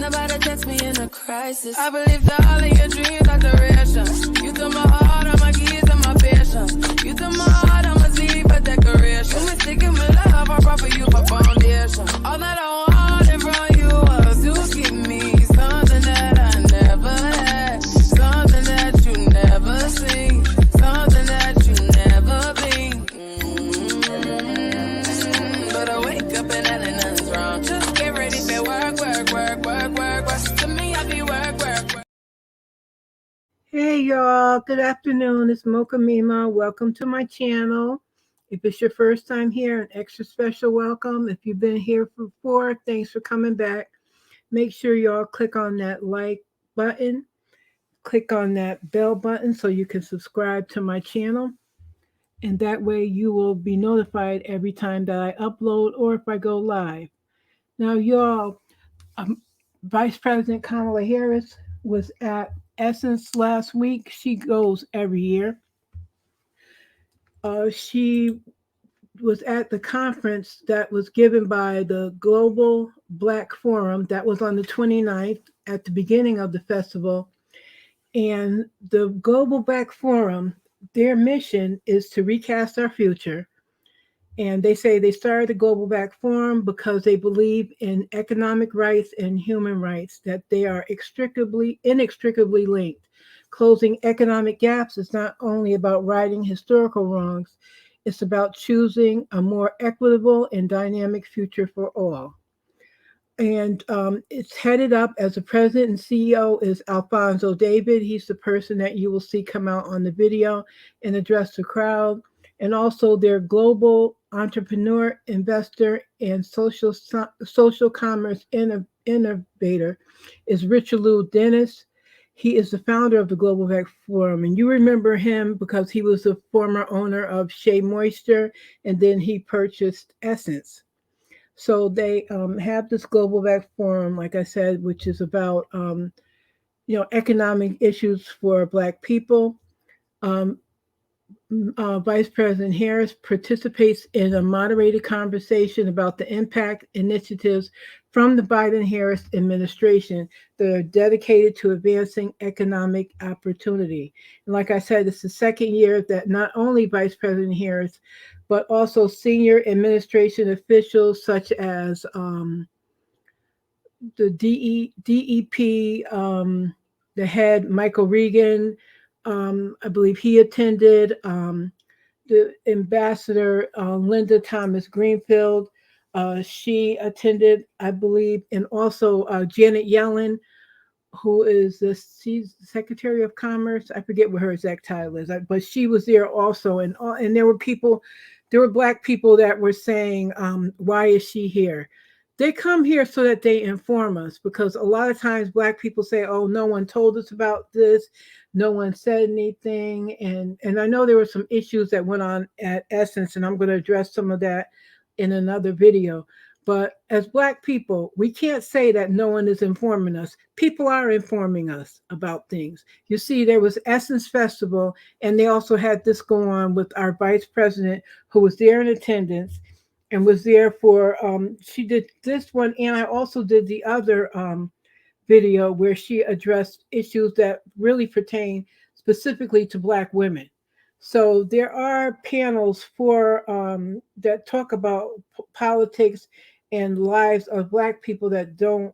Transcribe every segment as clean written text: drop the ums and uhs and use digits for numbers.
Nobody text me in a crisis. I believe that all of your dreams are duration. You took my heart, all my keys, and my patience. You took my heart, I'ma leave a decoration. You mistaken my love, I brought for you for foundation. All that I wanted from you was to give me something that I never had, something that you never seen, something that you never been. But I wake up and nothing's wrong. Just get ready for work. To me, I be work. Hey y'all, good afternoon. It's Mocha Mima. Welcome to my channel. If it's your first time here, an extra special welcome. If you've been here before, thanks for coming back. Make sure y'all click on that like button, click on that bell button so you can subscribe to my channel. And that way you will be notified every time that I upload or if I go live. Now, y'all, Vice President Kamala Harris was at Essence last week. She goes every year. She was at the conference that was given by the Global Black Forum that was on the 29th at the beginning of the festival. And the Global Black Forum, their mission is to recast our future. And they say they started the Global Black Forum because they believe in economic rights and human rights, that they are inextricably linked. Closing economic gaps is not only about righting historical wrongs, it's about choosing a more equitable and dynamic future for all. And it's headed up as the president and CEO is Alfonso David. He's the person that you will see come out on the video and address the crowd. And also their global entrepreneur, investor, and social commerce innovator is Richelieu Dennis. He is the founder of the Global Black Forum. And you remember him because he was the former owner of Shea Moisture, and then he purchased Essence. So they have this Global Black Forum, like I said, which is about economic issues for Black people. Vice President Harris participates in a moderated conversation about the impact initiatives from the Biden-Harris administration that are dedicated to advancing economic opportunity. And like I said, it's the second year that not only Vice President Harris, but also senior administration officials such as the DEP, the head, Michael Regan, I believe he attended, the ambassador, Linda Thomas Greenfield, she attended, I believe, and also Janet Yellen, who is she's Secretary of Commerce. I forget what her exact title is, but she was there also. And there were Black people that were saying, why is she here? They come here so that they inform us, because a lot of times Black people say, oh, no one told us about this. No one said anything. And I know there were some issues that went on at Essence, and I'm going to address some of that in another video. But as Black people, we can't say that no one is informing us. People are informing us about things. You see, there was Essence Festival, and they also had this go on with our vice president, who was there in attendance and was there for, she did this one, and I also did the other video where she addressed issues that really pertain specifically to Black women. So there are panels for that talk about politics and lives of Black people that don't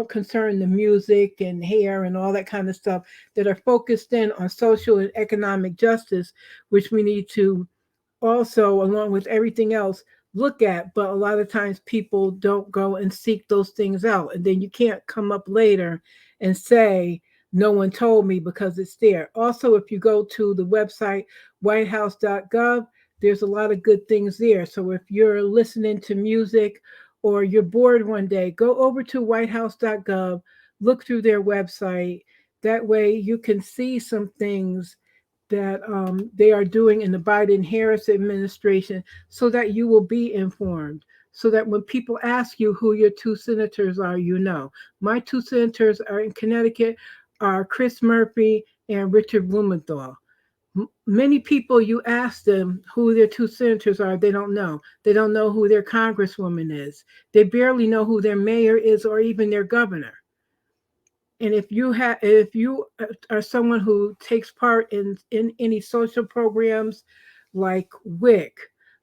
concern the music and hair and all that kind of stuff, that are focused in on social and economic justice, which we need to also, along with everything else, look at. But a lot of times people don't go and seek those things out. And then you can't come up later and say, no one told me, because it's there. Also, if you go to the website, whitehouse.gov, there's a lot of good things there. So if you're listening to music or you're bored one day, go over to whitehouse.gov, look through their website. That way you can see some things that they are doing in the Biden-Harris administration, so that you will be informed, so that when people ask you who your two senators are, you know. My two senators are in Connecticut are Chris Murphy and Richard Blumenthal. Many people, you ask them who their two senators are, they don't know. They don't know who their congresswoman is. They barely know who their mayor is or even their governor. And if you are someone who takes part in any social programs like WIC,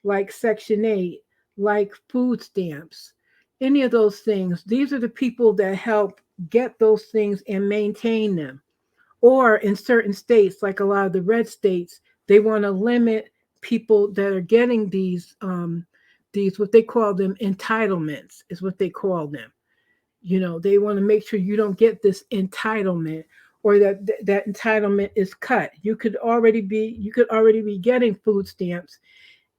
like Section 8, like food stamps, any of those things, these are the people that help get those things and maintain them. Or in certain states, like a lot of the red states, they want to limit people that are getting these what they call them entitlements is what they call them. They want to make sure you don't get this entitlement, or that entitlement is cut. You could already be getting food stamps,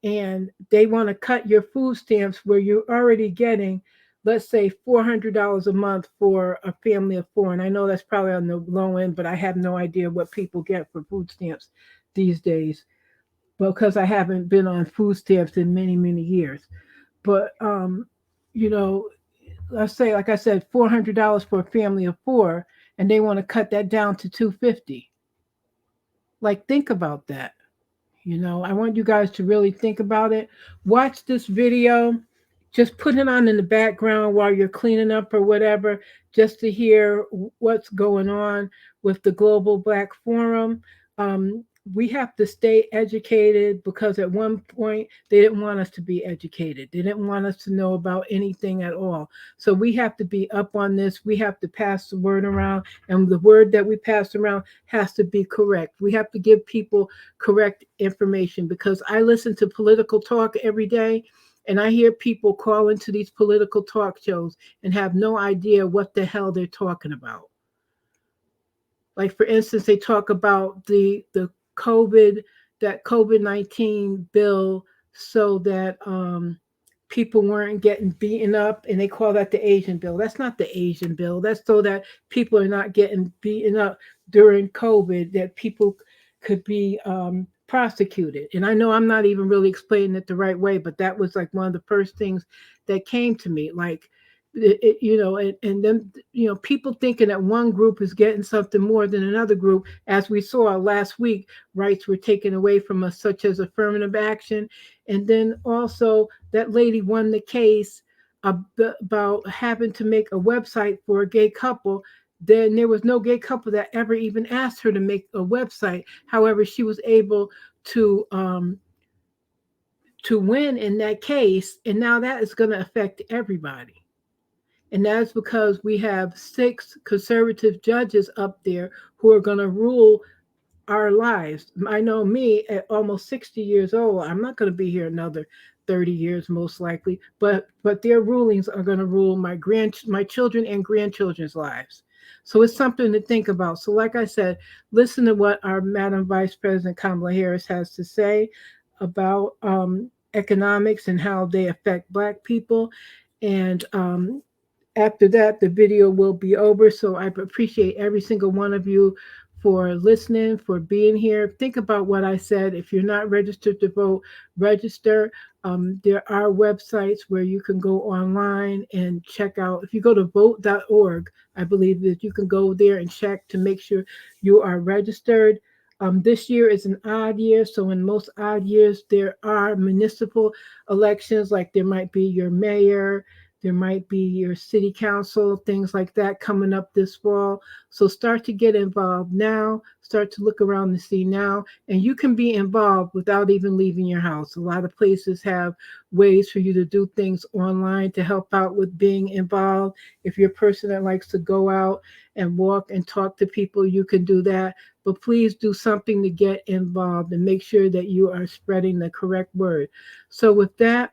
and they want to cut your food stamps where you're already getting, let's say, $400 a month for a family of four. And I know that's probably on the low end, but I have no idea what people get for food stamps these days, because I haven't been on food stamps in many, many years. But you know, let's say, like I said, $400 for a family of four, and they want to cut that down to 250. Like, think about that. I want you guys to really think about it. Watch this video. Just put it on in the background while you're cleaning up or whatever, just to hear what's going on with the Global Black Forum. Um, we have to stay educated, because at one point they didn't want us to be educated. They didn't want us to know about anything at all. So we have to be up on this. We have to pass the word around, and the word that we pass around has to be correct. We have to give people correct information, because I listen to political talk every day, and I hear people call into these political talk shows and have no idea what the hell they're talking about. Like, for instance, they talk about the COVID that COVID-19 bill, so that people weren't getting beaten up, and they call that the Asian bill. That's not the Asian bill. That's so that people are not getting beaten up during COVID, that people could be prosecuted. And I know I'm not even really explaining it the right way, but that was like one of the first things that came to me. Like, and then people thinking that one group is getting something more than another group. As we saw last week, rights were taken away from us, such as affirmative action. And then also that lady won the case about having to make a website for a gay couple. Then there was no gay couple that ever even asked her to make a website. However, she was able to win in that case, and now that is going to affect everybody. And that's because we have 6 conservative judges up there who are going to rule our lives. I know me at almost 60 years old, I'm not going to be here another 30 years most likely, but their rulings are going to rule my children and grandchildren's lives. So it's something to think about. So like I said, listen to what our Madam Vice President Kamala Harris has to say about economics and how they affect Black people. And after that, the video will be over. So I appreciate every single one of you for listening, for being here. Think about what I said. If you're not registered to vote, register. There are websites where you can go online and check out. If you go to vote.org, I believe that you can go there and check to make sure you are registered. This year is an odd year. So in most odd years, there are municipal elections, like there might be your mayor, there might be your city council, things like that coming up this fall. So start to get involved now. Start to look around and see now. And you can be involved without even leaving your house. A lot of places have ways for you to do things online to help out with being involved. If you're a person that likes to go out and walk and talk to people, you can do that. But please do something to get involved and make sure that you are spreading the correct word. So with that,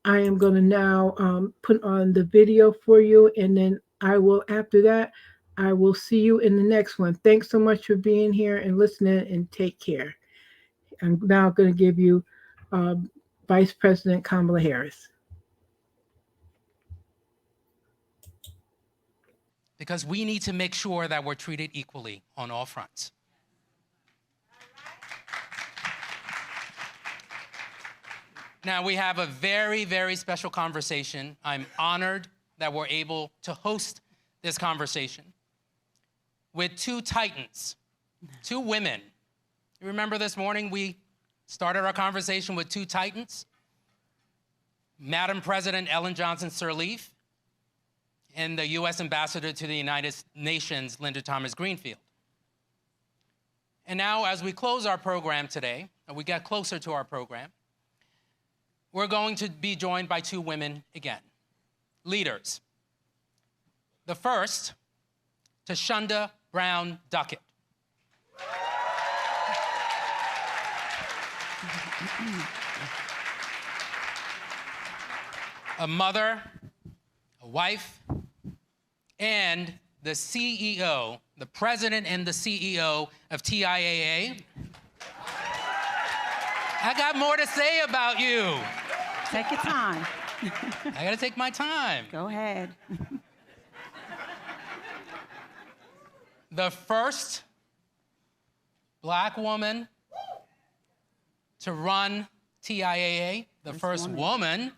I am going to now put on the video for you, and then after that, I will see you in the next one. Thanks so much for being here and listening, and take care. I'm now going to give you Vice President Kamala Harris. Because we need to make sure that we're treated equally on all fronts. Now, we have a very, very special conversation. I'm honored that we're able to host this conversation with 2 titans, 2 women You remember this morning we started our conversation with two titans, Madam President Ellen Johnson Sirleaf and the U.S. Ambassador to the United Nations, Linda Thomas-Greenfield. And now, as we close our program today, and we get closer to our program, we're going to be joined by two women again, leaders. The first, Tashonda Brown Duckett. A mother, a wife, and the CEO, the president and the CEO of TIAA. I got more to say about you. Take your time. I gotta take my time. Go ahead. The first Black woman to run TIAA, the first woman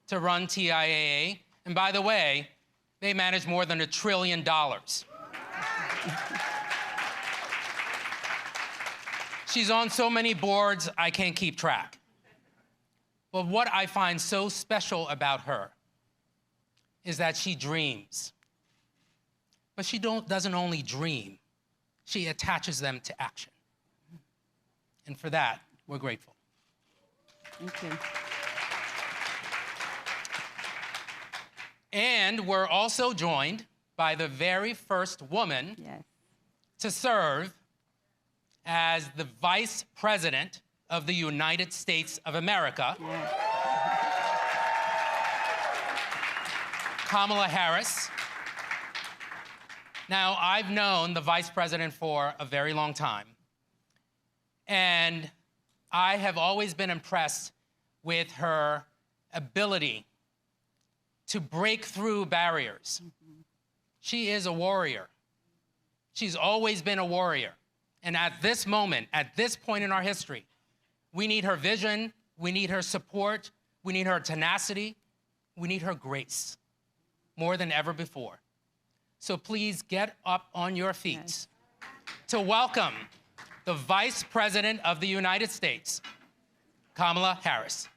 to run TIAA. And by the way, they manage more than $1 trillion. She's on so many boards, I can't keep track. But what I find so special about her is that she dreams. But she doesn't only dream, she attaches them to action. And for that, we're grateful. Thank you. And we're also joined by the very first woman to serve as the Vice President of the United States of America, Kamala Harris. Now, I've known the Vice President for a very long time, and I have always been impressed with her ability to break through barriers. She is a warrior. She's always been a warrior. And at this moment, at this point in our history, we need her vision, we need her support, we need her tenacity, we need her grace more than ever before. So please get up on your feet to welcome the Vice President of the United States, Kamala Harris.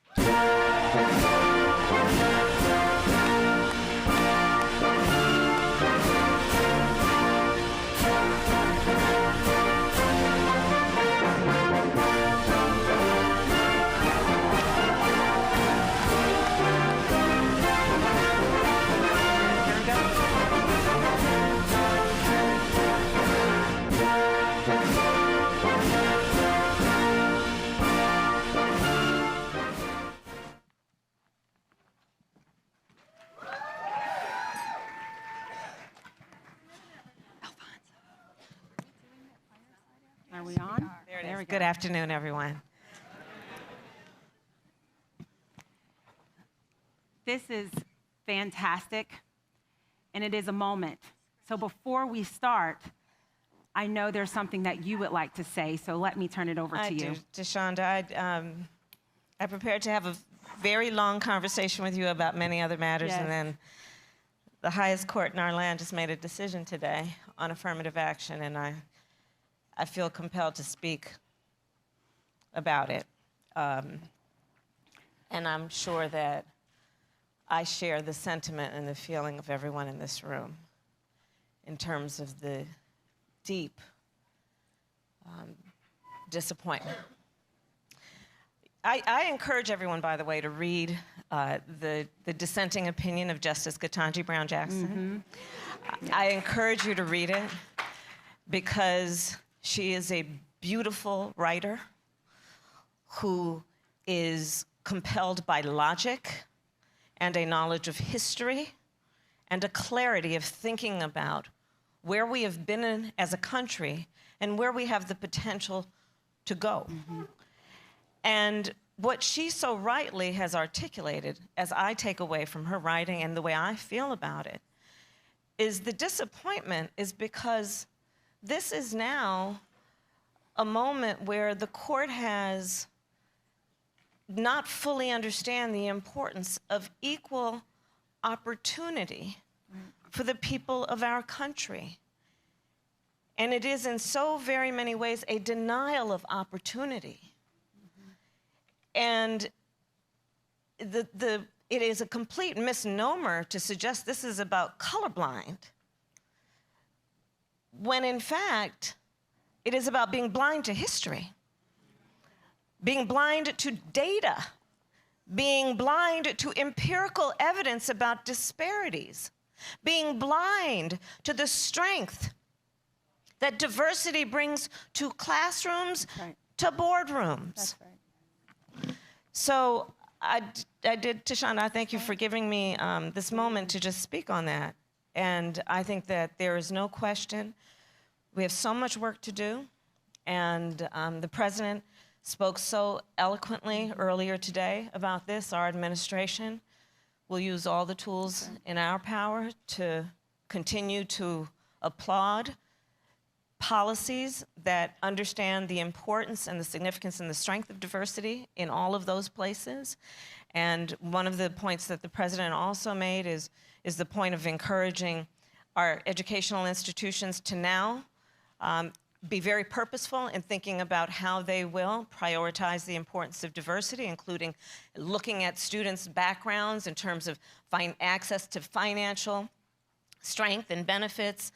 Are we on? There we go. Good afternoon, everyone. This is fantastic, and it is a moment. So before we start, I know there's something that you would like to say, so let me turn it over to you. Tashonda, I prepared to have a very long conversation with you about many other matters, and then the highest court in our land just made a decision today on affirmative action, and I feel compelled to speak about it. And I'm sure that I share the sentiment and the feeling of everyone in this room in terms of the deep disappointment. I encourage everyone, by the way, to read the dissenting opinion of Justice Ketanji Brown Jackson. I encourage you to read it because she is a beautiful writer who is compelled by logic and a knowledge of history and a clarity of thinking about where we have been in as a country and where we have the potential to go. And what she so rightly has articulated, as I take away from her writing and the way I feel about it, is the disappointment is because this is now a moment where the court has not fully understand the importance of equal opportunity for the people of our country. And it is in so very many ways a denial of opportunity. And it is a complete misnomer to suggest this is about colorblind, when in fact, it is about being blind to history, being blind to data, being blind to empirical evidence about disparities, being blind to the strength that diversity brings to classrooms, to boardrooms. That's right. So I did, Tashonda, I thank you for giving me this moment to just speak on that. And I think that there is no question we have so much work to do. And the president spoke so eloquently earlier today about this. Our administration will use all the tools in our power to continue to applaud policies that understand the importance and the significance and the strength of diversity in all of those places. And one of the points that the president also made is the point of encouraging our educational institutions to now be very purposeful in thinking about how they will prioritize the importance of diversity, including looking at students' backgrounds in terms of access to financial strength and benefits,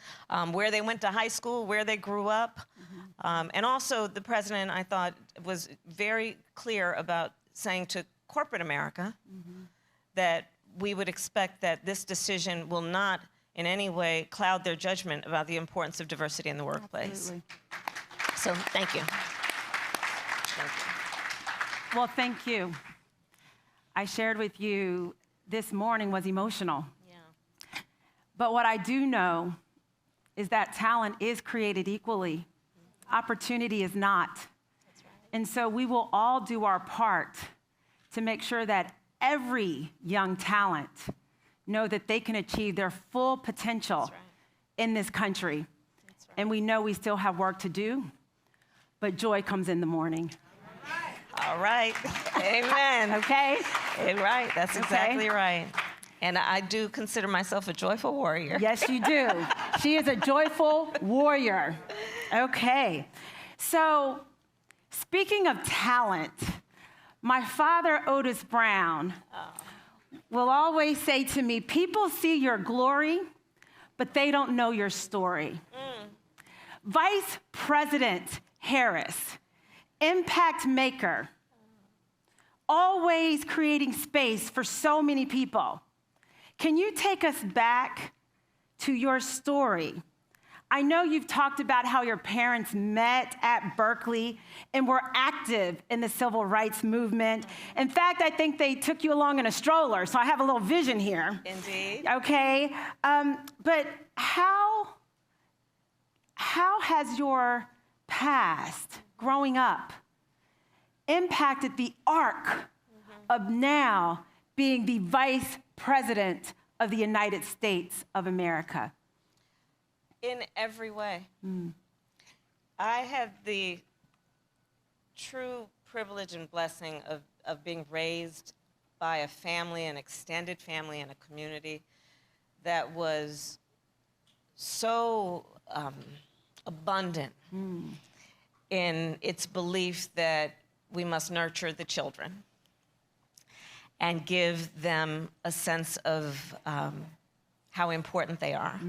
where they went to high school, where they grew up. And also the president, I thought, was very clear about saying to corporate America that we would expect that this decision will not in any way cloud their judgment about the importance of diversity in the workplace. Absolutely. So thank you. Thank you. Well, thank you. I shared with you this morning was emotional. Yeah. But what I do know is that talent is created equally. Opportunity is not. That's right. And so we will all do our part to make sure that every young talent know that they can achieve their full potential That's right. in this country. That's right. And we know we still have work to do, but joy comes in the morning. All right. Amen. Okay? Right. That's exactly right. And I do consider myself a joyful warrior. Yes, you do. She is a joyful warrior. Okay. So, speaking of talent, my father, Otis Brown, will always say to me, people see your glory, but they don't know your story. Vice President Harris, impact maker, always creating space for so many people. Can you take us back to your story? I know you've talked about how your parents met at Berkeley and were active in the civil rights movement. In fact, I think they took you along in a stroller, so I have a little vision here. Indeed. Okay, but how has your past, growing up, impacted the arc of now being the Vice President of the United States of America? In every way. I had the true privilege and blessing of being raised by a family, an extended family, and a community that was so abundant in its belief that we must nurture the children and give them a sense of how important they are.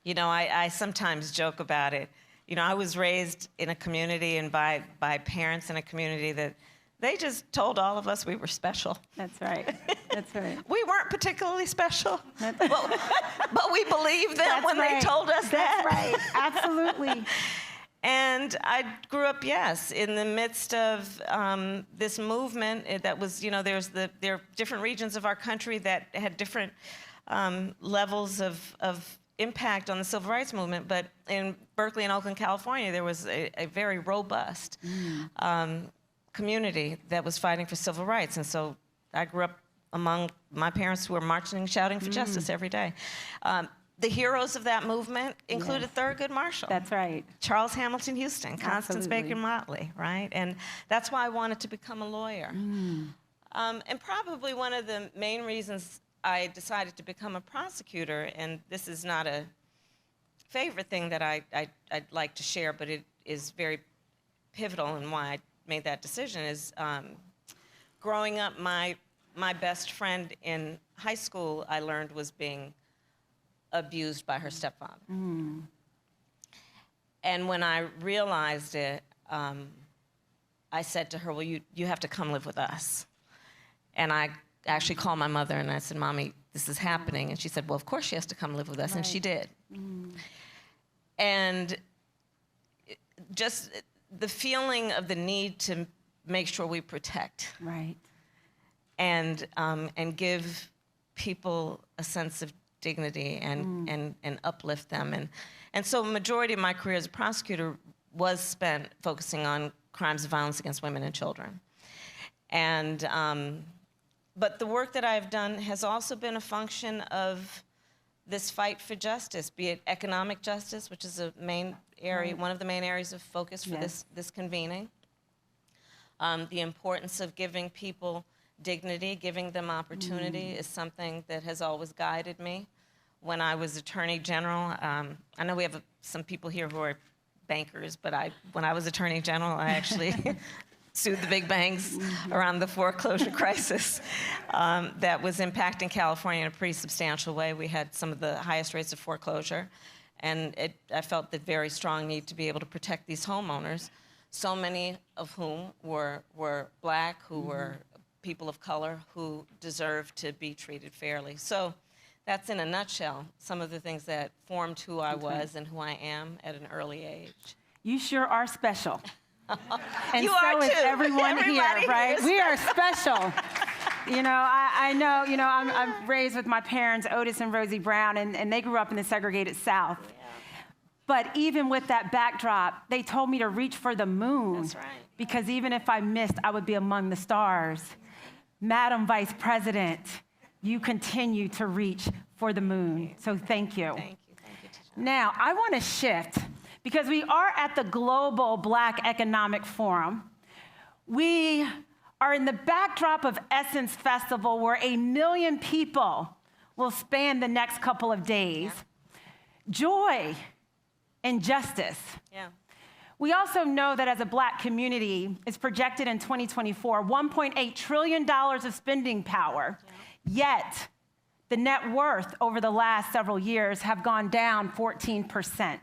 You know, I sometimes joke about it. You know, I was raised in a community and by parents in a community that they just told all of us we were special. That's right. That's right. We weren't particularly special, but we believed them when they told us that. That's right. Absolutely. And I grew up, yes, in the midst of this movement that was, you know, there are different regions of our country that had different levels of impact on the civil rights movement, but in Berkeley and Oakland, California, there was a very robust community that was fighting for civil rights. And so I grew up among my parents who were marching and shouting for justice every day. The heroes of that movement included Thurgood Marshall. That's right. Charles Hamilton Houston, Constance Absolutely. Baker Motley, right? And that's why I wanted to become a lawyer. And probably one of the main reasons I decided to become a prosecutor, and this is not favorite thing that I'd like to share, but it is very pivotal in why I made that decision, is growing up, my best friend in high school, I learned, was being abused by her stepfather. Mm. And when I realized it, I said to her, well, you have to come live with us. And I actually called my mother and I said, Mommy, this is happening. And she said, well, of course she has to come live with us. And she did. Mm. And just the feeling of the need to make sure we protect. Right. And give people a sense of dignity and uplift them. And so the majority of my career as a prosecutor was spent focusing on crimes of violence against women and children. And, but the work that I've done has also been a function of this fight for justice, be it economic justice, which is a main area, one of the main areas of focus for this convening. The importance of giving people dignity, giving them opportunity is something that has always guided me. When I was Attorney General, I know we have some people here who are bankers, but when I was Attorney General, I actually sued the big banks around the foreclosure crisis that was impacting California in a pretty substantial way. We had some of the highest rates of foreclosure, and I felt the very strong need to be able to protect these homeowners, so many of whom were Black, who were people of color, who deserved to be treated fairly. So that's, in a nutshell, some of the things that formed who I was and who I am at an early age. You sure are special. And you so are is too. everyone here, right? We are special. You know, I know, you know, I'm raised with my parents, Otis and Rosie Brown, and they grew up in the segregated South. Yeah. But even with that backdrop, they told me to reach for the moon. That's right. Because even if I missed, I would be among the stars. Madam Vice President, you continue to reach for the moon. So thank you. Thank you. Thank you, Tisha. Now, I want to shift, because we are at the Global Black Economic Forum. We are in the backdrop of Essence Festival, where 1 million people will span the next couple of days. Yeah. Joy and justice. Yeah. We also know that as a Black community, it's projected in 2024, $1.8 trillion of spending power. Yeah. Yet, the net worth over the last several years have gone down 14%. Yep.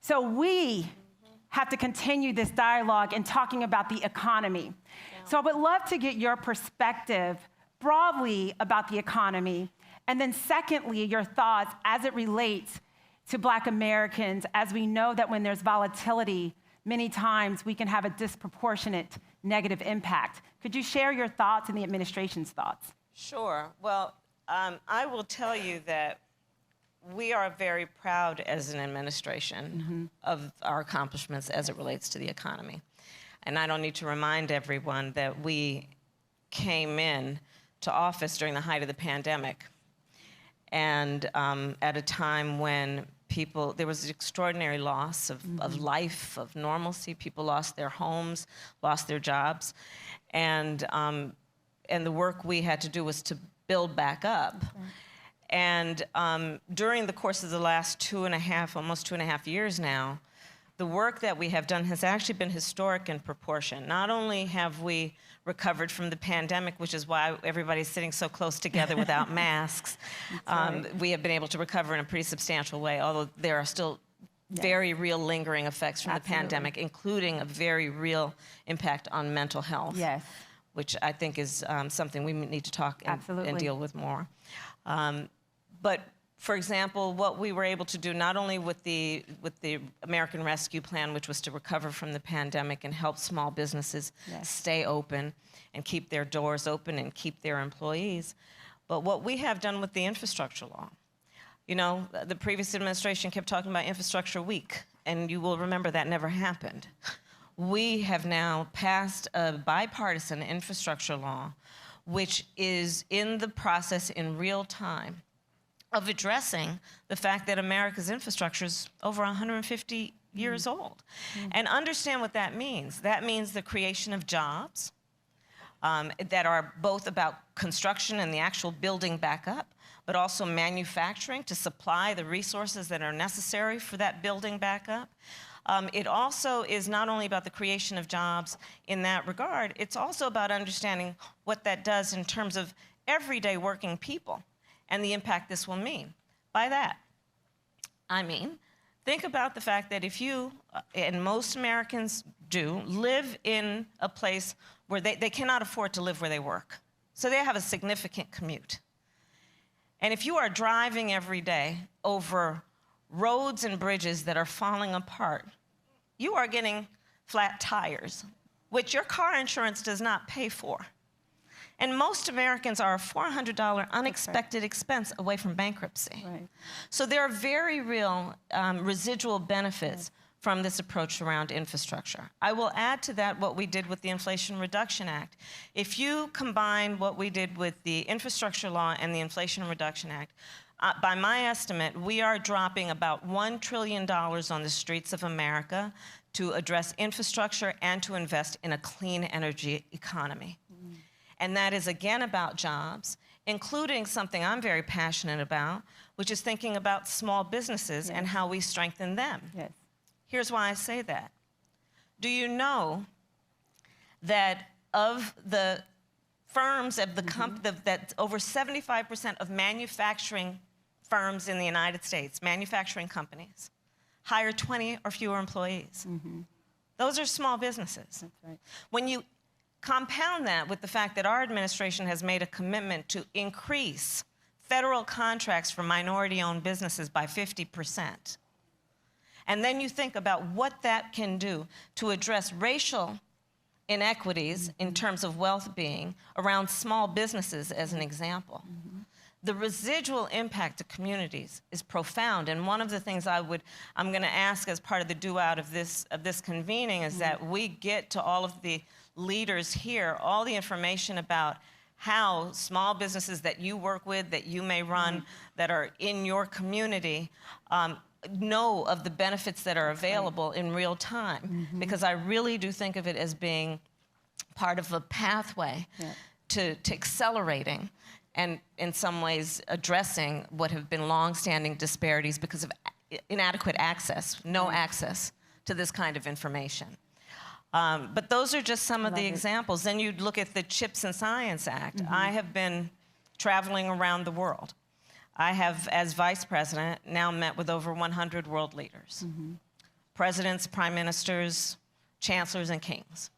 So we have to continue this dialogue in talking about the economy. Yeah. So I would love to get your perspective broadly about the economy, and then secondly, your thoughts as it relates to Black Americans, as we know that when there's volatility, many times we can have a disproportionate negative impact. Could you share your thoughts and the administration's thoughts? Sure. Well, I will tell you that we are very proud as an administration of our accomplishments as it relates to the economy. And I don't need to remind everyone that we came in to office during the height of the pandemic, and at a time when there was extraordinary loss of life, of normalcy. People lost their homes, lost their jobs, and the work we had to do was to build back up. Okay. And during the course of the last almost 2.5 years now, the work that we have done has actually been historic in proportion. Not only have we recovered from the pandemic, which is why everybody's sitting so close together without masks, we have been able to recover in a pretty substantial way, although there are still very real lingering effects from the pandemic, including a very real impact on mental health, which I think is something we need to talk and deal with more. But for example, what we were able to do not only with the American Rescue Plan, which was to recover from the pandemic and help small businesses stay open and keep their doors open and keep their employees, but what we have done with the infrastructure law. You know, the previous administration kept talking about infrastructure week, and you will remember that never happened. We have now passed a bipartisan infrastructure law, which is in the process in real time of addressing the fact that America's infrastructure is over 150 years old. And understand what that means. That means the creation of jobs that are both about construction and the actual building back up, but also manufacturing to supply the resources that are necessary for that building back up. It also is not only about the creation of jobs in that regard, it's also about understanding what that does in terms of everyday working people and the impact this will mean. By that, I mean, think about the fact that if you, and most Americans do, live in a place where they cannot afford to live where they work. So they have a significant commute. And if you are driving every day over roads and bridges that are falling apart, you are getting flat tires, which your car insurance does not pay for. And most Americans are a $400 unexpected expense away from bankruptcy. Right. So there are very real residual benefits from this approach around infrastructure. I will add to that what we did with the Inflation Reduction Act. If you combine what we did with the infrastructure law and the Inflation Reduction Act, by my estimate, we are dropping about $1 trillion on the streets of America to address infrastructure and to invest in a clean energy economy. And that is, again, about jobs, including something I'm very passionate about, which is thinking about small businesses and how we strengthen them. Yes. Here's why I say that. Do you know that of the firms of the that over 75% of manufacturing firms in the United States, manufacturing companies, hire 20 or fewer employees? Those are small businesses. That's right. When you compound that with the fact that our administration has made a commitment to increase federal contracts for minority-owned businesses by 50%, and then you think about what that can do to address racial inequities in terms of wealth being around small businesses, as an example, the residual impact to communities is profound. And one of the things I'm going to ask as part of the do-out of this convening is that we get to all of the leaders here all the information about how small businesses that you work with, that you may run, that are in your community, know of the benefits that are available in real time. Because I really do think of it as being part of a pathway to accelerating and in some ways addressing what have been long-standing disparities because of inadequate access, no access to this kind of information. But those are just some of the examples. Then you look at the CHIPS and Science Act. I have been traveling around the world. I have, as vice president, now met with over 100 world leaders, presidents, prime ministers, chancellors, and kings.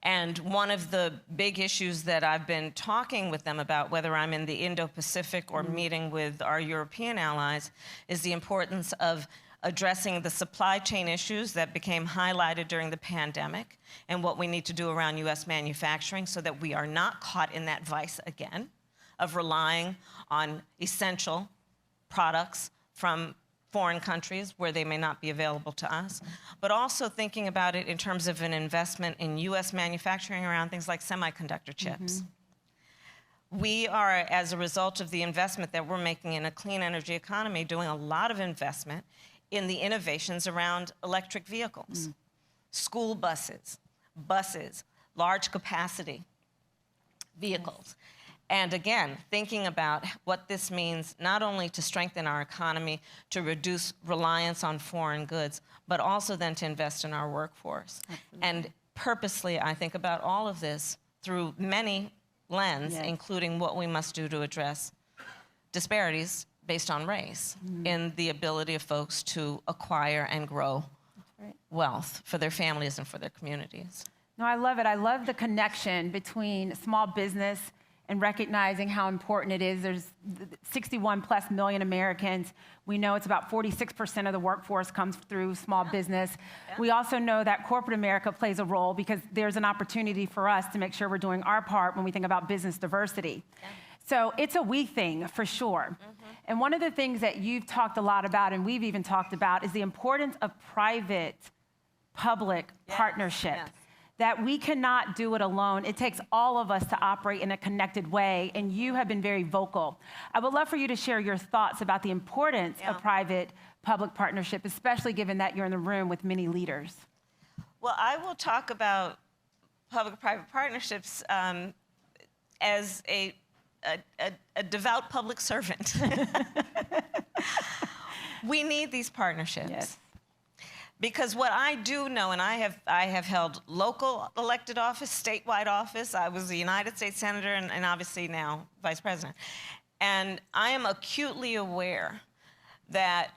And one of the big issues that I've been talking with them about, whether I'm in the Indo-Pacific or meeting with our European allies, is the importance of addressing the supply chain issues that became highlighted during the pandemic and what we need to do around U.S. manufacturing so that we are not caught in that vice again of relying on essential products from foreign countries where they may not be available to us, but also thinking about it in terms of an investment in U.S. manufacturing around things like semiconductor chips. We are, as a result of the investment that we're making in a clean energy economy, doing a lot of investment in the innovations around electric vehicles, school buses, large capacity vehicles. And again, thinking about what this means not only to strengthen our economy, to reduce reliance on foreign goods, but also then to invest in our workforce. And purposely, I think about all of this through many lenses, including what we must do to address disparities based on race in the ability of folks to acquire and grow wealth for their families and for their communities. No, I love it. I love the connection between small business and recognizing how important it is. There's 61+ million Americans. We know it's about 46% of the workforce comes through small business. We also know that corporate America plays a role because there's an opportunity for us to make sure we're doing our part when we think about business diversity. So it's a we thing for sure. And one of the things that you've talked a lot about, and we've even talked about, is the importance of private-public partnership. That we cannot do it alone. It takes all of us to operate in a connected way, and you have been very vocal. I would love for you to share your thoughts about the importance of private-public partnership, especially given that you're in the room with many leaders. Well, I will talk about public-private partnerships as a a devout public servant. We need these partnerships. Yes. Because what I do know, and I have held local elected office, statewide office. I was a United States Senator and obviously now Vice President. And I am acutely aware that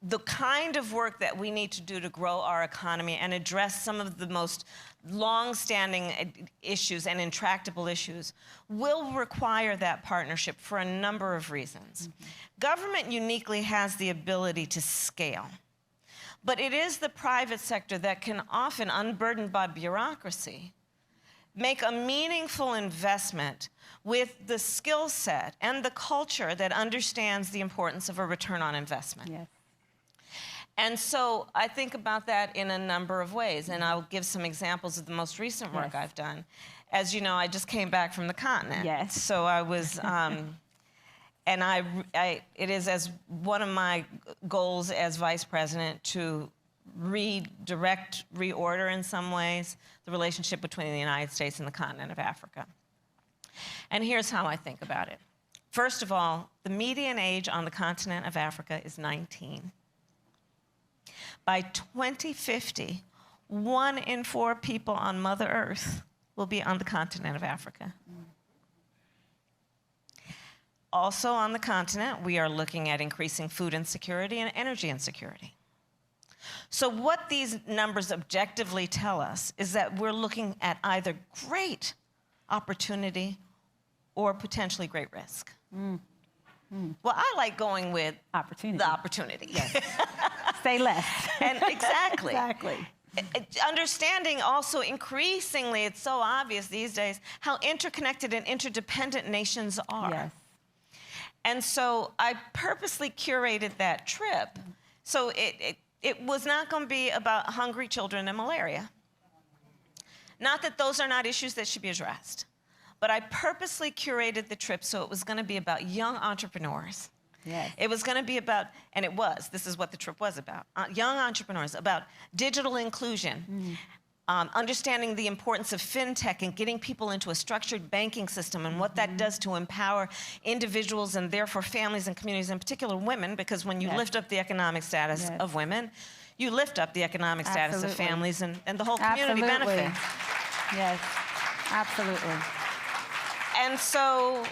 the kind of work that we need to do to grow our economy and address some of the most long-standing issues and intractable issues will require that partnership for a number of reasons. Mm-hmm. Government uniquely has the ability to scale. But it is the private sector that can often, unburdened by bureaucracy, make a meaningful investment with the skill set and the culture that understands the importance of a return on investment. Yes. And so I think about that in a number of ways, and I'll give some examples of the most recent work I've done. As you know, I just came back from the continent. Yes. So I was, and it is as one of my goals as Vice President to reorder in some ways the relationship between the United States and the continent of Africa. And here's how I think about it. First of all, the median age on the continent of Africa is 19. By 2050, 1 in 4 people on Mother Earth will be on the continent of Africa. Also on the continent, we are looking at increasing food insecurity and energy insecurity. So what these numbers objectively tell us is that we're looking at either great opportunity or potentially great risk. Well, I like going with the opportunity. Yes. Say less. And exactly. Exactly. Understanding also increasingly, it's so obvious these days, how interconnected and interdependent nations are. Yes. And so I purposely curated that trip. So it was not going to be about hungry children and malaria. Not that those are not issues that should be addressed. But I purposely curated the trip so it was going to be about young entrepreneurs. Yes. It was going to be about, and it was, this is what the trip was about, young entrepreneurs, about digital inclusion, understanding the importance of fintech and getting people into a structured banking system and what that does to empower individuals and therefore families and communities, in particular women, because when you lift up the economic status of women, you lift up the economic status of families and the whole community benefits. Yes, absolutely. And so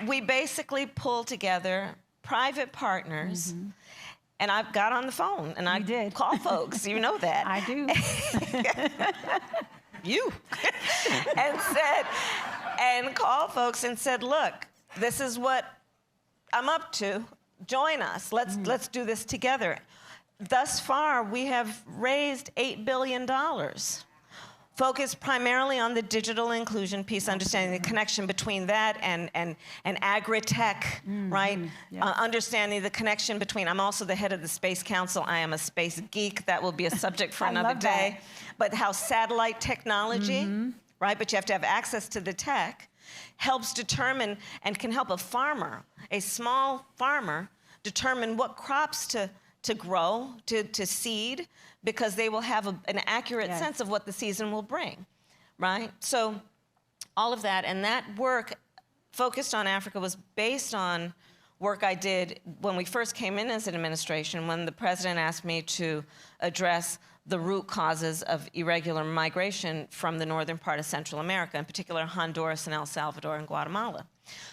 we basically pulled together private partners, and I got on the phone and I did call folks. You know that. I do. You. and call folks and said, look, this is what I'm up to. Join us. Let's do this together. Thus far, we have raised $8 billion. Focused primarily on the digital inclusion piece, understanding the connection between that and agri-tech, right? Yes. Understanding the connection between, I'm also the head of the Space Council. I am a space geek. That will be a subject for another day. But how satellite technology, right? But you have to have access to the tech, helps determine and can help a farmer, a small farmer, determine what crops to grow, to seed, because they will have an accurate sense of what the season will bring, right? So all of that, and that work focused on Africa was based on work I did when we first came in as an administration, when the president asked me to address the root causes of irregular migration from the northern part of Central America, in particular Honduras and El Salvador and Guatemala.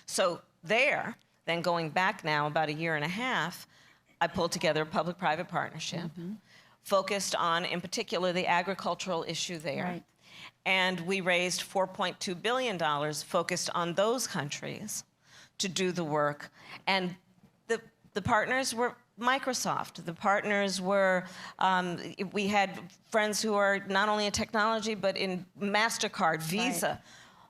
So there, then going back now about 1.5 years, I pulled together a public-private partnership focused on, in particular, the agricultural issue there. Right. And we raised $4.2 billion focused on those countries to do the work. And the partners were Microsoft. The partners were, we had friends who are not only in technology, but in MasterCard, Visa. Right.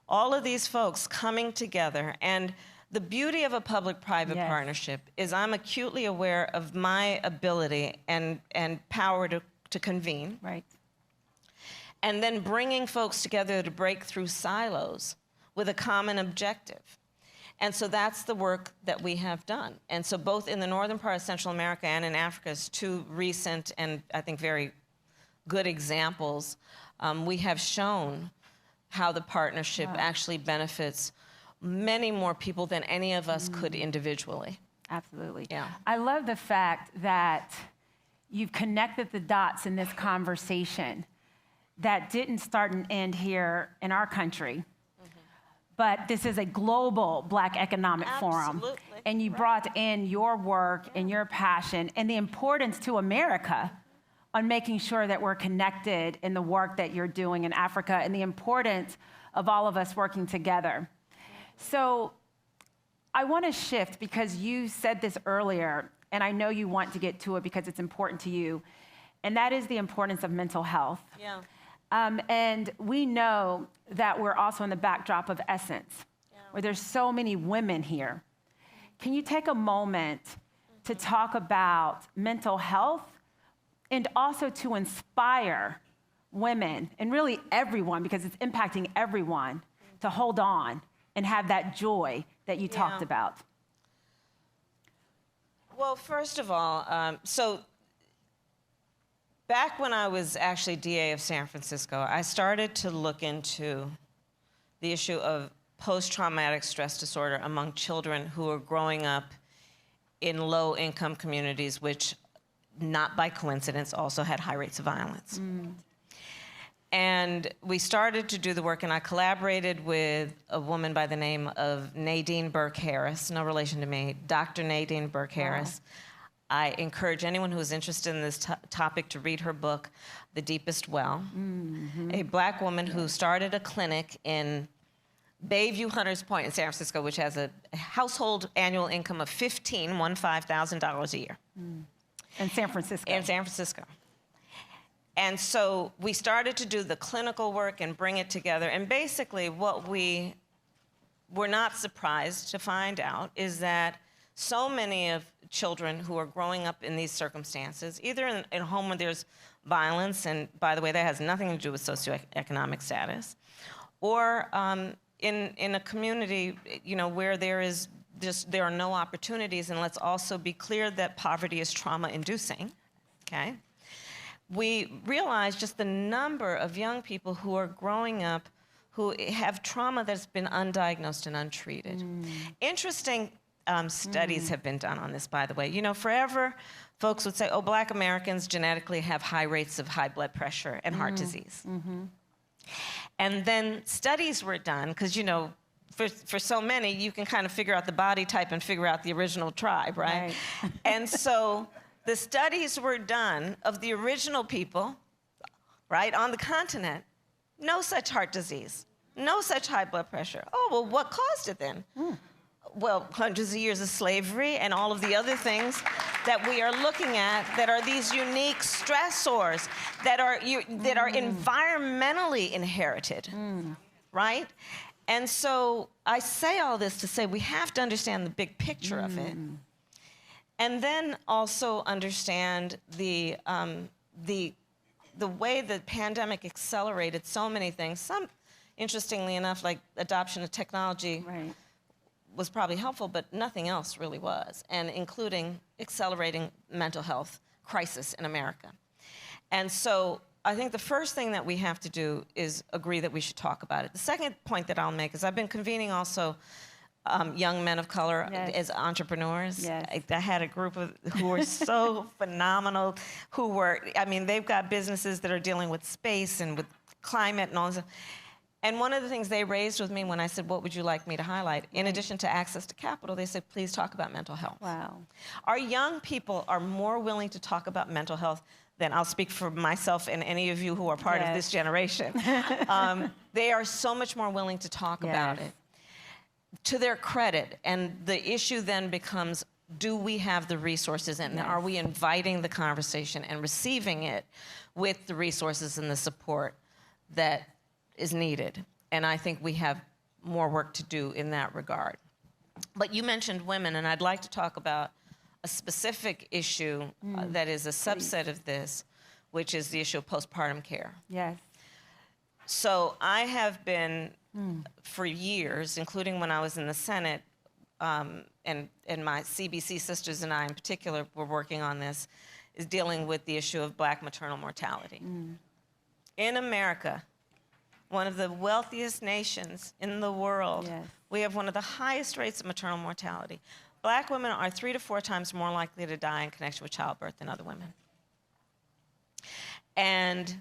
All of these folks coming together. And the beauty of a public-private partnership is I'm acutely aware of my ability and power to convene. Right. And then bringing folks together to break through silos with a common objective. And so that's the work that we have done. And so both in the northern part of Central America and in Africa, as 2 recent and I think very good examples, we have shown how the partnership actually benefits many more people than any of us could individually. Absolutely. Yeah. I love the fact that you've connected the dots in this conversation that didn't start and end here in our country, but this is a global Black Economic Forum. Absolutely. And you brought in your work and your passion and the importance to America on making sure that we're connected in the work that you're doing in Africa and the importance of all of us working together. So I want to shift because you said this earlier, and I know you want to get to it because it's important to you, and that is the importance of mental health. Yeah. And we know that we're also in the backdrop of Essence, where there's so many women here. Can you take a moment to talk about mental health and also to inspire women and really everyone, because it's impacting everyone, to hold on and have that joy that you talked about? Well, first of all, so back when I was actually DA of San Francisco, I started to look into the issue of post-traumatic stress disorder among children who are growing up in low-income communities, which, not by coincidence, also had high rates of violence. And we started to do the work, and I collaborated with a woman by the name of Nadine Burke-Harris, no relation to me, Dr. Nadine Burke-Harris. Wow. I encourage anyone who is interested in this topic to read her book, The Deepest Well. A Black woman who started a clinic in Bayview Hunters Point in San Francisco, which has a household annual income of $15,000 a year. In San Francisco. In San Francisco. And so we started to do the clinical work and bring it together. And basically what we were not surprised to find out is that so many of children who are growing up in these circumstances, either in a home where there's violence, and by the way, that has nothing to do with socioeconomic status, or in a community, you know, where there are no opportunities. And let's also be clear that poverty is trauma-inducing, okay? We realize just the number of young people who are growing up who have trauma that's been undiagnosed and untreated. Interesting studies have been done on this, by the way. You know, forever, folks would say, oh, Black Americans genetically have high rates of high blood pressure and heart disease. And then studies were done, because, you know, for so many, you can kind of figure out the body type and figure out the original tribe, right? And so the studies were done of the original people, right, on the continent. No such heart disease, no such high blood pressure. Oh, well, what caused it then? Well, hundreds of years of slavery and all of the other things that we are looking at that are these unique stressors that are environmentally inherited, right? And so I say all this to say we have to understand the big picture of it. And then also understand the way the pandemic accelerated so many things. Some, interestingly enough, like adoption of technology was probably helpful, but nothing else really was, and including accelerating mental health crisis in America. And so I think the first thing that we have to do is agree that we should talk about it. The second point that I'll make is I've been convening also young men of color as entrepreneurs. I had a group who were so phenomenal, who were, I mean, they've got businesses that are dealing with space and with climate and all this. And one of the things they raised with me when I said, what would you like me to highlight? In addition to access to capital, they said, please talk about mental health. Wow. Our young people are more willing to talk about mental health than, I'll speak for myself and any of you who are part of this generation. They are so much more willing to talk about it. To their credit, and the issue then becomes, do we have the resources, and are we inviting the conversation and receiving it with the resources and the support that is needed? And I think we have more work to do in that regard. But you mentioned women, and I'd like to talk about a specific issue that is a subset of this, which is the issue of postpartum care. So I have been, for years, including when I was in the Senate, and my CBC sisters and I in particular were working on this, is dealing with the issue of Black maternal mortality. In America, one of the wealthiest nations in the world. Yes. We have one of the highest rates of maternal mortality. Black women are 3 to 4 times more likely to die in connection with childbirth than other women. And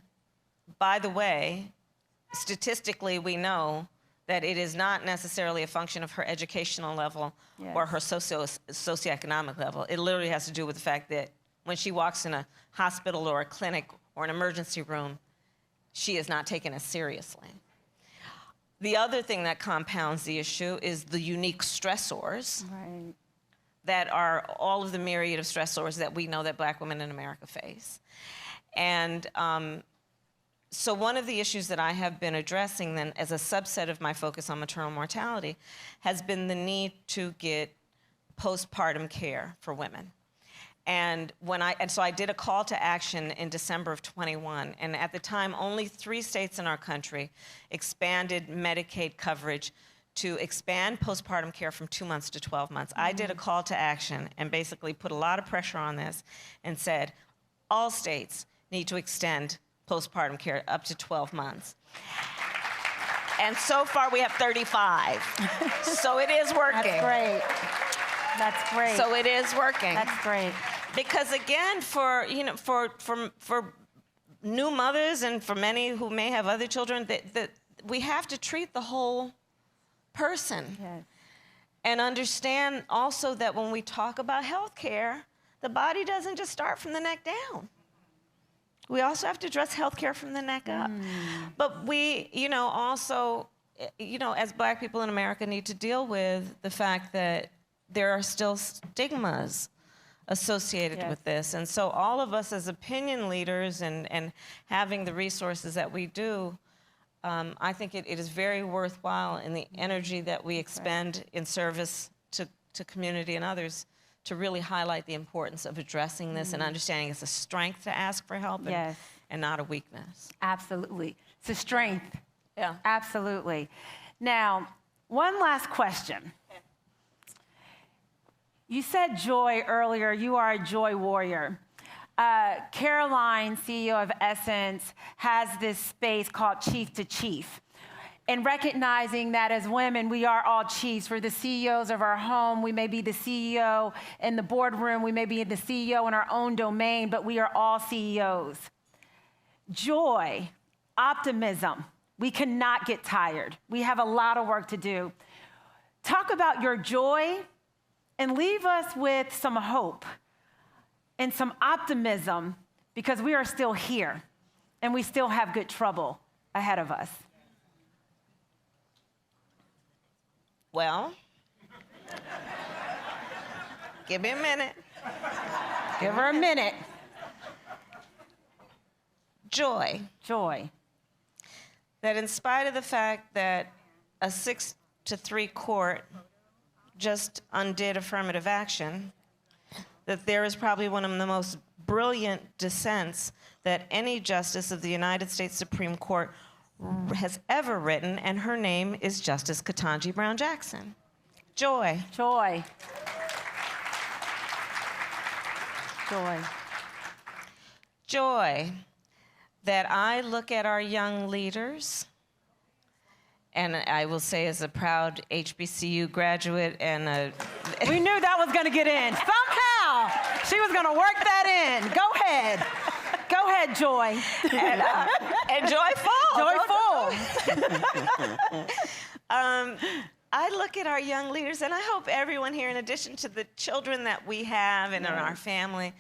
by the way, statistically, we know that it is not necessarily a function of her educational level or her socioeconomic level. It literally has to do with the fact that when she walks in a hospital or a clinic or an emergency room, she is not taken as seriously. The other thing that compounds the issue is the unique stressors that are all of the myriad of stressors that we know that Black women in America face. And so one of the issues that I have been addressing then as a subset of my focus on maternal mortality has been the need to get postpartum care for women. And so I did a call to action in December of 21, and at the time, only 3 states in our country expanded Medicaid coverage to expand postpartum care from 2 months to 12 months. I did a call to action and basically put a lot of pressure on this and said, all states need to extend postpartum care up to 12 months. And so far, we have 35. So it is working. That's great. That's great. So it is working. That's great. Because again, for new mothers and for many who may have other children, that we have to treat the whole person. Yes. And understand also that when we talk about health care, the body doesn't just start from the neck down. We also have to address health care from the neck up. But we, also, as Black people in America need to deal with the fact that there are still stigmas associated with this. And so all of us as opinion leaders and having the resources that we do, I think it is very worthwhile in the energy that we expend in service to community and others to really highlight the importance of addressing this and understanding it's a strength to ask for help and not a weakness. Absolutely. It's a strength. Yeah. Absolutely. Now, one last question. You said joy earlier. You are a joy warrior. Caroline, CEO of Essence, has this space called Chief to Chief. And recognizing that as women, we are all chiefs. We're the CEOs of our home. We may be the CEO in the boardroom. We may be the CEO in our own domain, but we are all CEOs. Joy, optimism. We cannot get tired. We have a lot of work to do. Talk about your joy and leave us with some hope and some optimism, because we are still here and we still have good trouble ahead of us. Well, give me a minute. Give her a minute. Joy. Joy. That in spite of the fact that a 6-3 court just undid affirmative action, that there is probably one of the most brilliant dissents that any justice of the United States Supreme Court has ever written, and her name is Justice Ketanji Brown Jackson. Joy. Joy. Joy. Joy that I look at our young leaders, and I will say as a proud HBCU graduate and we knew that was going to get in. Somehow, she was going to work that in. Go ahead. Go ahead, Joy. And joyful. I look at our young leaders, and I hope everyone here, in addition to the children that we have and in our family,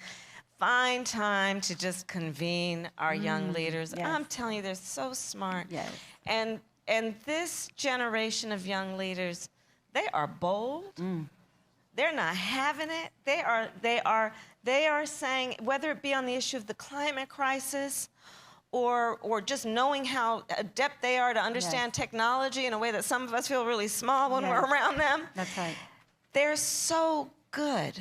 find time to just convene our young leaders. Yes. I'm telling you, they're so smart. Yes. And this generation of young leaders, they are bold. They're not having it. They are saying, whether it be on the issue of the climate crisis or just knowing how adept they are to understand technology in a way that some of us feel really small when we're around them. That's right. They're so good.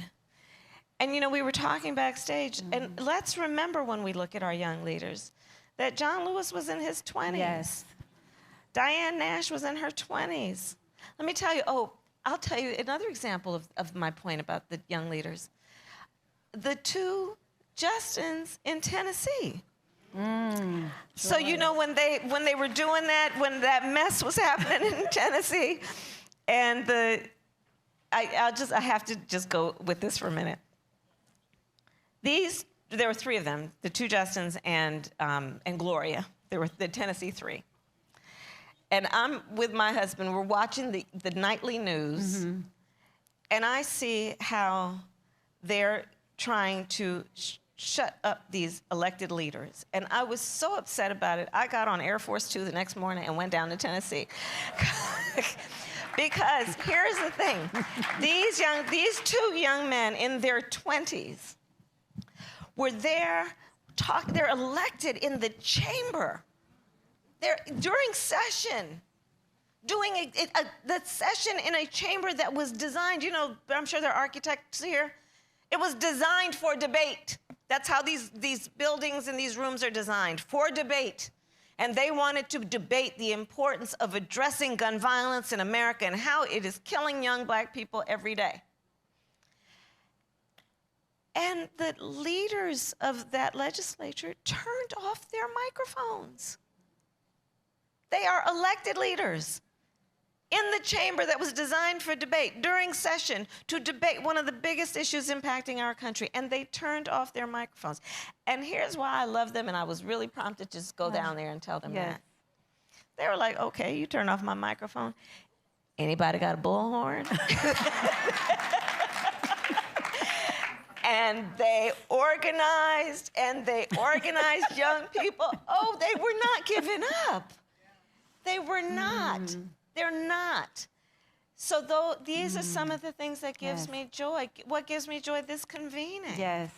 And we were talking backstage, and let's remember when we look at our young leaders that John Lewis was in his 20s. Yes. Diane Nash was in her 20s. Let me tell you, I'll tell you another example of my point about the young leaders. The 2 Justins in Tennessee. So you know when they were doing that, when that mess was happening in Tennessee, and I have to just go with this for a minute. There were three of them, the two Justins and Gloria. There were the Tennessee three. And I'm with my husband, we're watching the nightly news, and I see how they're trying to shut up these elected leaders. And I was so upset about it, I got on Air Force Two the next morning and went down to Tennessee. Because here's the thing, these two young men in their 20s were there, they're elected in the chamber. They're during session, doing the session in a chamber that was designed, you know, I'm sure there are architects here. It was designed for debate. That's how these buildings and these rooms are designed, for debate. And they wanted to debate the importance of addressing gun violence in America and how it is killing young black people every day. And the leaders of that legislature turned off their microphones. They are elected leaders in the chamber that was designed for debate, during session, to debate one of the biggest issues impacting our country, and they turned off their microphones. And here's why I love them, and I was really prompted to just go down there and tell them that. They were like, okay, you turn off my microphone. Anybody got a bullhorn? And they organized young people. Oh, they were not giving up. They were not. They're not. So these are some of the things that gives me joy. What gives me joy? This convening. Yes.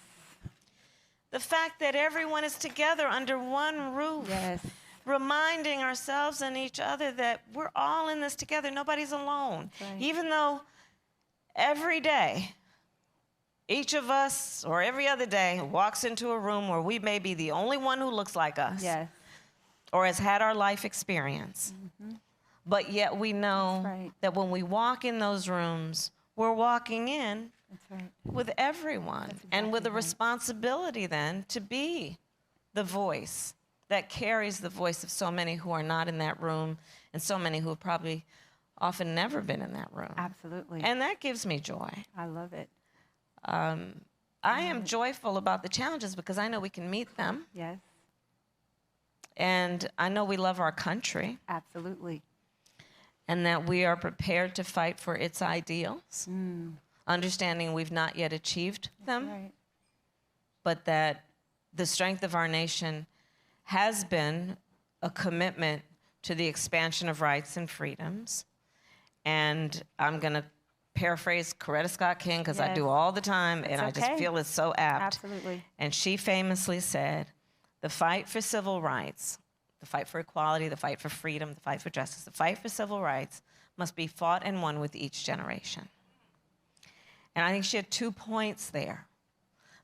The fact that everyone is together under one roof. Yes. Reminding ourselves and each other that we're all in this together. Nobody's alone. Right. Even though every day, each of us, or every other day, walks into a room where we may be the only one who looks like us. Yes. Or has had our life experience. But yet we know that when we walk in those rooms, we're walking in with everyone, and with a responsibility then to be the voice that carries the voice of so many who are not in that room, and so many who have probably often never been in that room. Absolutely. And that gives me joy. I love it. I am joyful about the challenges because I know we can meet them. Yes. And I know we love our country. Absolutely. And that we are prepared to fight for its ideals, understanding we've not yet achieved them, but that the strength of our nation has been a commitment to the expansion of rights and freedoms. And I'm going to paraphrase Coretta Scott King, because I do all the time, and I just feel it's so apt. Absolutely. And she famously said, the fight for civil rights, the fight for equality, the fight for freedom, the fight for justice, the fight for civil rights must be fought and won with each generation. And I think she had 2 points there.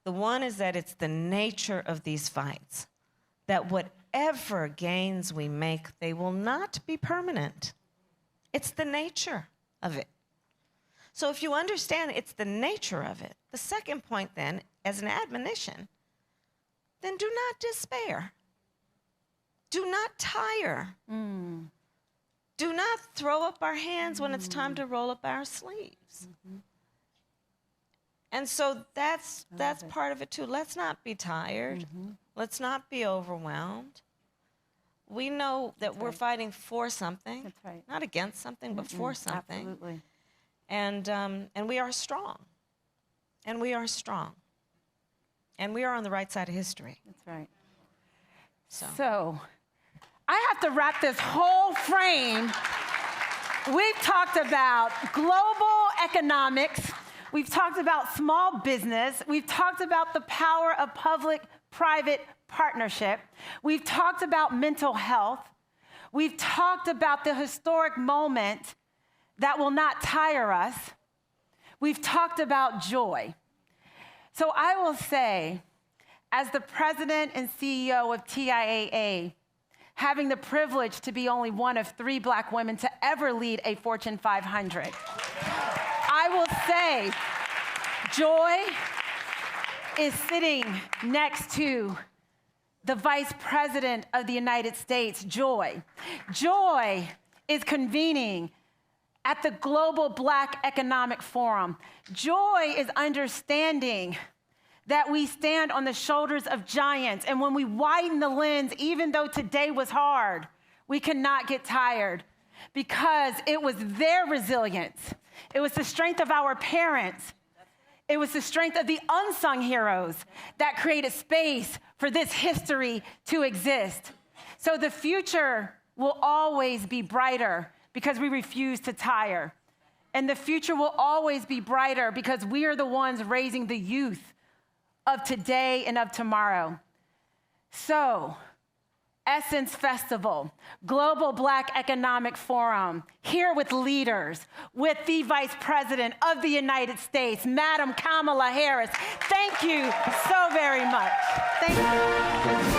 The one is that it's the nature of these fights, that whatever gains we make, they will not be permanent. It's the nature of it. So if you understand it's the nature of it, the second point then, as an admonition, then do not despair. Do not tire. Do not throw up our hands when it's time to roll up our sleeves. And so that's part of it too. Let's not be tired. Let's not be overwhelmed. We know that we're fighting for something, not against something, but for something. Absolutely. And we are strong. And we are strong. And we are on the right side of history. That's right. So I have to wrap this whole frame. We've talked about global economics. We've talked about small business. We've talked about the power of public-private partnership. We've talked about mental health. We've talked about the historic moment that will not tire us. We've talked about joy. So I will say, as the president and CEO of TIAA, having the privilege to be only one of 3 Black women to ever lead a Fortune 500, I will say joy is sitting next to the Vice President of the United States, Joy. Joy is convening at the Global Black Economic Forum. Joy is understanding that we stand on the shoulders of giants, and when we widen the lens, even though today was hard, we cannot get tired because it was their resilience. It was the strength of our parents. It was the strength of the unsung heroes that created space for this history to exist. So the future will always be brighter because we refuse to tire. And the future will always be brighter because we are the ones raising the youth of today and of tomorrow. So, Essence Festival, Global Black Economic Forum, here with leaders, with the Vice President of the United States, Madam Kamala Harris. Thank you so very much. Thank you.